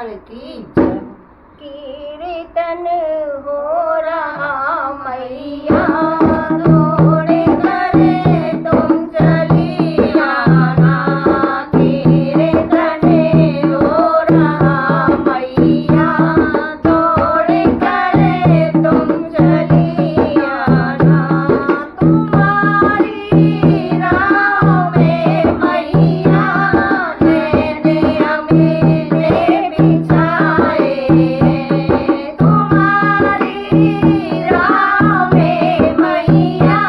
लाल की जय। कीर्तन हो रहा मैया दौड़े करे तुम चली आना। कीर्तन हो रहा मैया दौड़े करे तुम चली आना। तुम्हारी राह में मैया नैने अमीने बिछाए। तुम्हारी राह में मैया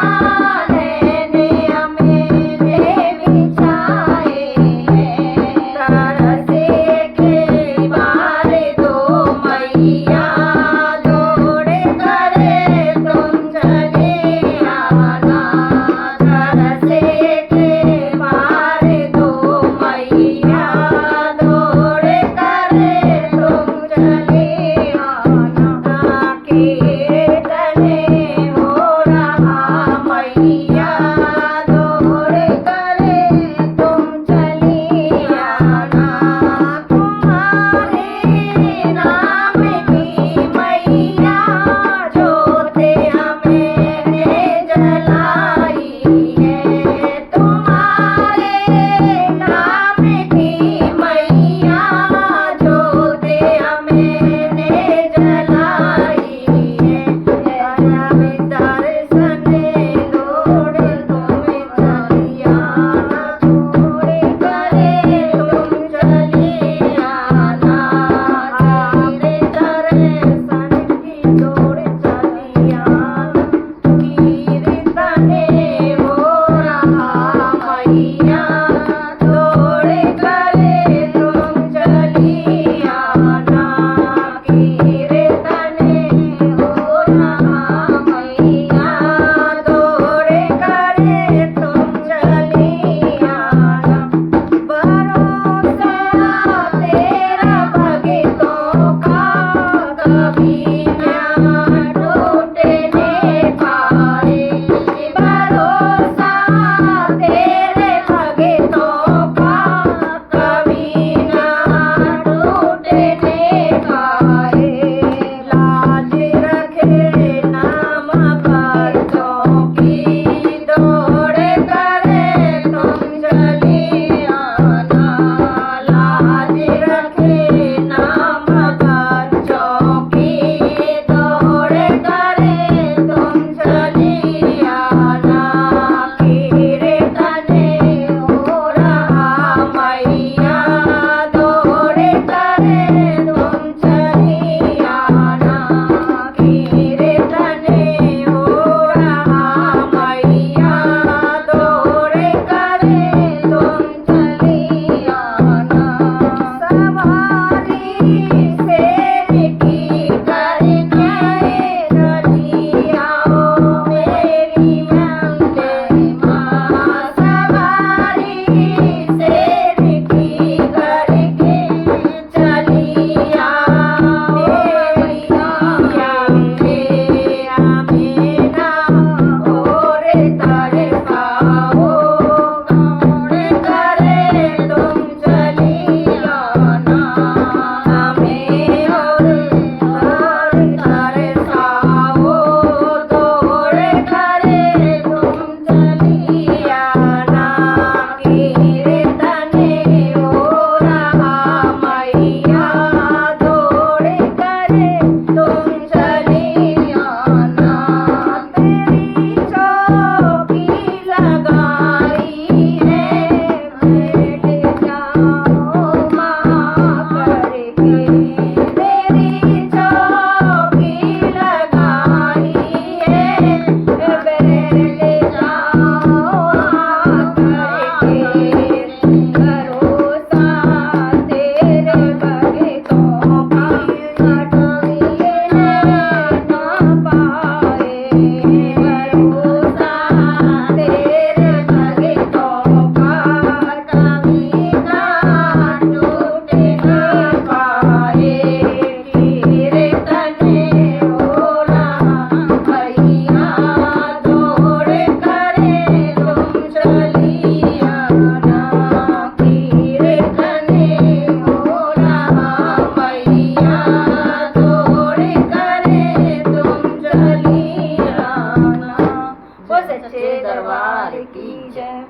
नैने अमीने बिछाए। तरसे के बार दो मैया दौड़े करे तुम चले आना। तरसे के बार दो मैया दौड़े करे तुम चले आना। कीर्तन हो रहा मैया दौड़े करे तुम चली आना। तुम्हारे नाम की मैया ज्योति हमने जलाई है। तुम्हारे नाम की मैया ज्योति हमने जलाई है। जब दर्शन दौड़ तुम चली आना। दौड़े करे तुम चली आना। तेरे दर्शन की दौड़ चली आना। कीर्तन हो रहा मैया दौड़े करे तुम चली आना। कीर्तन हो रहा मैया दौड़े करे तुम चली आना। भरोसा तेरा भक्तों का कभी न टूटने पाए। भरोसा तेरे भक्तों का सच्चे दरबार की जय।